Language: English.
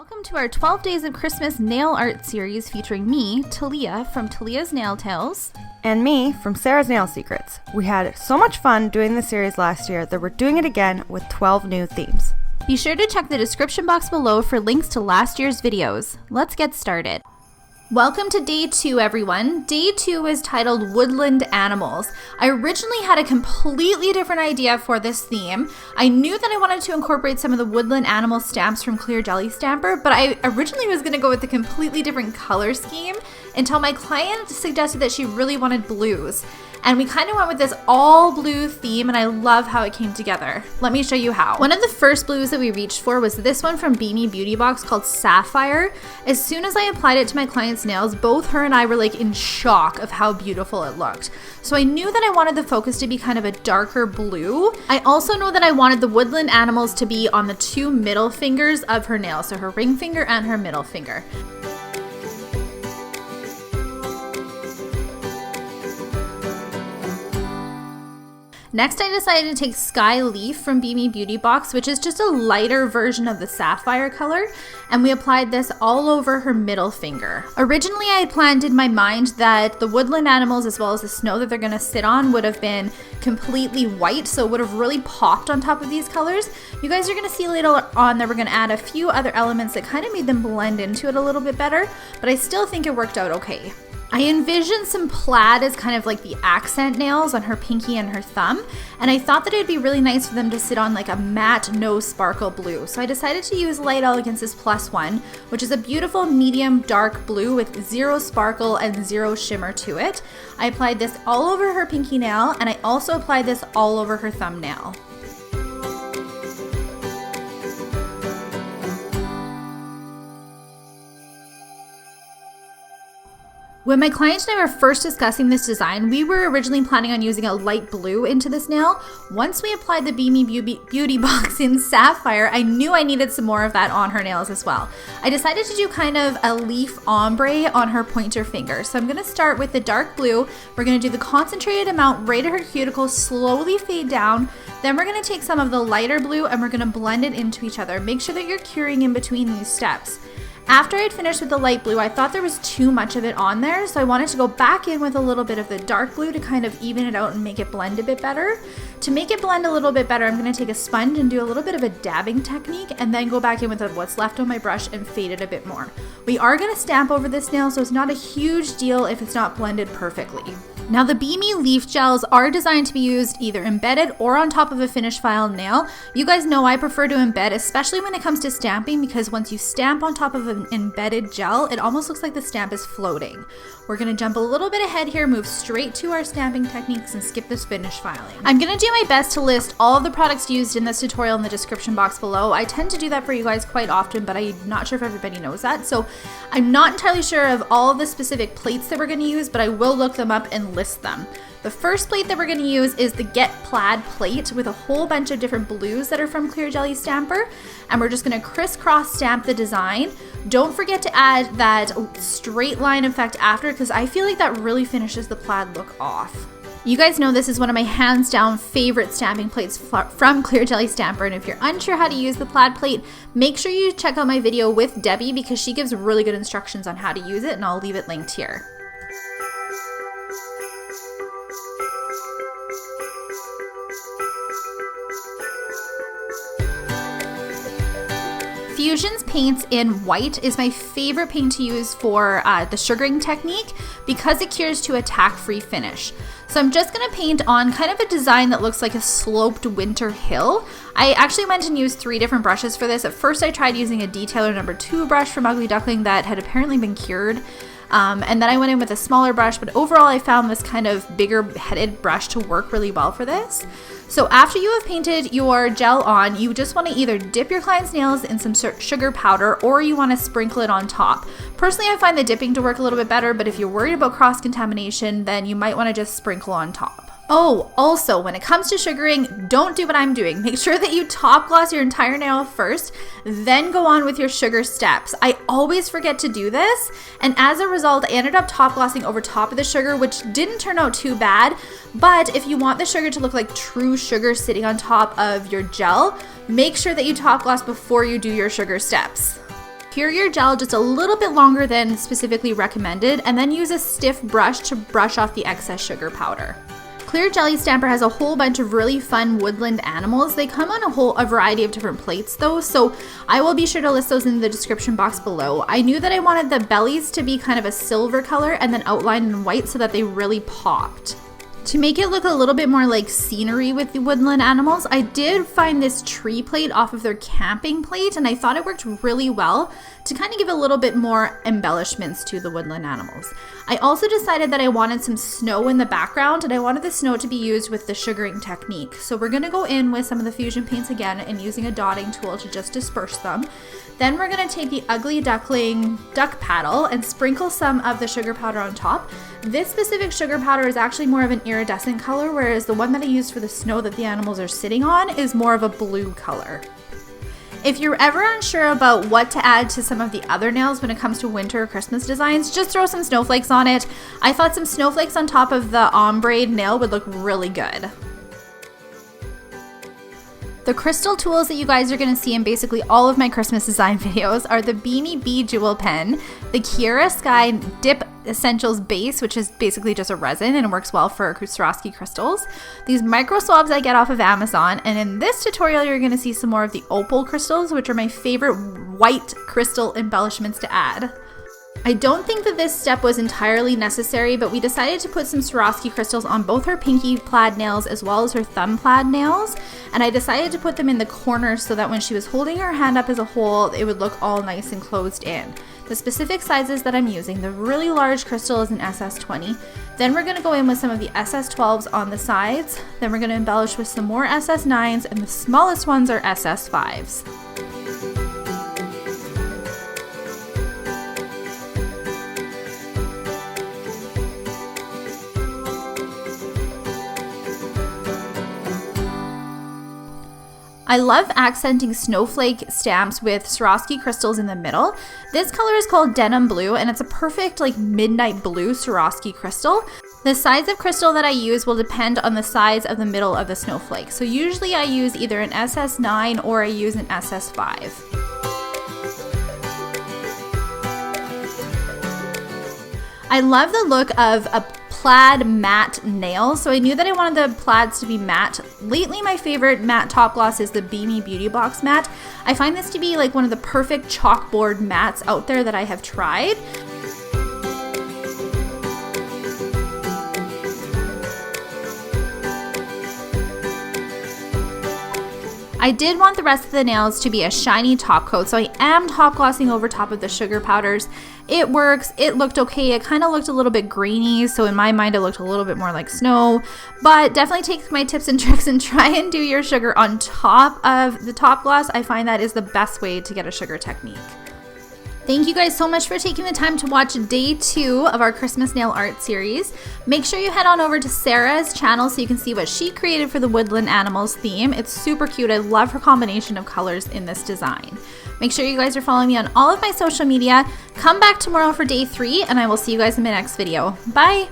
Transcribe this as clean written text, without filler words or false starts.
Welcome to our 12 Days of Christmas nail art series featuring me, Talia, from Talia's Nail Tales. And me, from Sarah's Nail Secrets. We had so much fun doing the series last year that we're doing it again with 12 new themes. Be sure to check the description box below for links to last year's videos. Let's get started. Welcome to day 2, everyone. Day 2 is titled Woodland Animals. I originally had a completely different idea for this theme. I knew that I wanted to incorporate some of the woodland animal stamps from Clear Jelly Stamper, but I originally was going to go with a completely different color scheme until my client suggested that she really wanted blues. And we kind of went with this all blue theme, and I love how it came together. Let me show you how. One of the first blues that we reached for was this one from Beanie Beauty Box called Sapphire. As soon as I applied it to my client's nails, both her and I were like in shock of how beautiful it looked. So I knew that I wanted the focus to be kind of a darker blue. I also know that I wanted the woodland animals to be on the 2 middle fingers of her nail, so her ring finger and her middle finger. Next, I decided to take Sky Leaf from Beanie Beauty Box, which is just a lighter version of the sapphire color, and we applied this all over her middle finger. Originally, I had planned in my mind that the woodland animals as well as the snow that they're going to sit on would have been completely white, so it would have really popped on top of these colors. You guys are going to see later on that we're going to add a few other elements that kind of made them blend into it a little bit better, but I still think it worked out okay. I envisioned some plaid as kind of like the accent nails on her pinky and her thumb, and I thought that it'd be really nice for them to sit on like a matte no sparkle blue. So I decided to use Light Elegance's Plus One, which is a beautiful medium dark blue with 0 sparkle and 0 shimmer to it. I applied this all over her pinky nail, and I also applied this all over her thumbnail. When my client and I were first discussing this design, we were originally planning on using a light blue into this nail. Once we applied the Beanie Beauty Box in Sapphire, I knew I needed some more of that on her nails as well. I decided to do kind of a leaf ombre on her pointer finger. So I'm going to start with the dark blue. We're going to do the concentrated amount right at her cuticle, slowly fade down. Then we're going to take some of the lighter blue and we're going to blend it into each other. Make sure that you're curing in between these steps. After I had finished with the light blue, I thought there was too much of it on there, so I wanted to go back in with a little bit of the dark blue to kind of even it out and make it blend a bit better. To make it blend a little bit better, I'm going to take a sponge and do a little bit of a dabbing technique and then go back in with what's left on my brush and fade it a bit more. We are going to stamp over this nail, so it's not a huge deal if it's not blended perfectly. Now the Beanie leaf gels are designed to be used either embedded or on top of a finished file nail. You guys know I prefer to embed, especially when it comes to stamping, because once you stamp on top of an embedded gel, it almost looks like the stamp is floating. We're going to jump a little bit ahead here, move straight to our stamping techniques and skip this finish filing. I'm going to do my best to list all of the products used in this tutorial in the description box below. I tend to do that for you guys quite often, but I'm not sure if everybody knows that. So I'm not entirely sure of all of the specific plates that we're going to use, but I will look them up and list them. The first plate that we're going to use is the Get Plaid plate with a whole bunch of different blues that are from Clear Jelly Stamper, and we're just going to crisscross stamp the design. Don't forget to add that straight line effect after, because I feel like that really finishes the plaid look off. You guys know this is one of my hands down favorite stamping plates from Clear Jelly Stamper, and if you're unsure how to use the plaid plate, make sure you check out my video with Debbie because she gives really good instructions on how to use it, and I'll leave it linked here. Fusion's paints in white is my favorite paint to use for the sugaring technique because it cures to a tack-free finish. So I'm just going to paint on kind of a design that looks like a sloped winter hill. I actually went and used 3 different brushes for this. At first I tried using a Detailer No. 2 brush from Ugly Duckling that had apparently been cured. And then I went in with a smaller brush, but overall I found this kind of bigger headed brush to work really well for this. So after you have painted your gel on, you just want to either dip your client's nails in some sugar powder or you want to sprinkle it on top. Personally, I find the dipping to work a little bit better, but if you're worried about cross-contamination, then you might want to just sprinkle on top. Oh, also, when it comes to sugaring, don't do what I'm doing. Make sure that you top gloss your entire nail first, then go on with your sugar steps. I always forget to do this, and as a result, I ended up top glossing over top of the sugar, which didn't turn out too bad, but if you want the sugar to look like true sugar sitting on top of your gel, make sure that you top gloss before you do your sugar steps. Cure your gel just a little bit longer than specifically recommended, and then use a stiff brush to brush off the excess sugar powder. Clear Jelly Stamper has a whole bunch of really fun woodland animals. They come on a variety of different plates though, so I will be sure to list those in the description box below. I knew that I wanted the bellies to be kind of a silver color and then outlined in white so that they really popped. To make it look a little bit more like scenery with the woodland animals, I did find this tree plate off of their camping plate, and I thought it worked really well to kind of give a little bit more embellishments to the woodland animals. I also decided that I wanted some snow in the background, and I wanted the snow to be used with the sugaring technique. So we're going to go in with some of the fusion paints again and using a dotting tool to just disperse them. Then we're going to take the Ugly Duckling duck paddle and sprinkle some of the sugar powder on top. This specific sugar powder is actually more of an iridescent color, whereas the one that I used for the snow that the animals are sitting on is more of a blue color. If you're ever unsure about what to add to some of the other nails when it comes to winter or Christmas designs, just throw some snowflakes on it. I thought some snowflakes on top of the ombre nail would look really good. The crystal tools that you guys are going to see in basically all of my Christmas design videos are the Beanie Bee Jewel Pen, the Kiara Sky Dip Essentials Base, which is basically just a resin and it works well for Swarovski crystals, these micro swabs I get off of Amazon, and in this tutorial you're going to see some more of the opal crystals, which are my favorite white crystal embellishments to add. I don't think that this step was entirely necessary, but we decided to put some Swarovski crystals on both her pinky plaid nails as well as her thumb plaid nails, and I decided to put them in the corners so that when she was holding her hand up as a whole, it would look all nice and closed in. The specific sizes that I'm using, the really large crystal is an SS20, then we're going to go in with some of the SS12s on the sides, then we're going to embellish with some more SS9s, and the smallest ones are SS5s. I love accenting snowflake stamps with Swarovski crystals in the middle. This color is called Denim Blue, and it's a perfect like midnight blue Swarovski crystal. The size of crystal that I use will depend on the size of the middle of the snowflake. So usually I use either an SS9 or I use an SS5. I love the look of a plaid matte nail, so I knew that I wanted the plaids to be matte. Lately my favorite matte top gloss is the Beanie Beauty Box matte. I find this to be like one of the perfect chalkboard mattes out there that I have tried. I did want the rest of the nails to be a shiny top coat, so I am top glossing over top of the sugar powders. It works, it looked okay, it kind of looked a little bit grainy, so in my mind it looked a little bit more like snow, but definitely take my tips and tricks and try and do your sugar on top of the top gloss. I find that is the best way to get a sugar technique. Thank you guys so much for taking the time to watch day 2 of our Christmas nail art series. Make sure you head on over to Sarah's channel so you can see what she created for the woodland animals theme. It's super cute. I love her combination of colors in this design. Make sure you guys are following me on all of my social media. Come back tomorrow for day 3 and I will see you guys in my next video. Bye!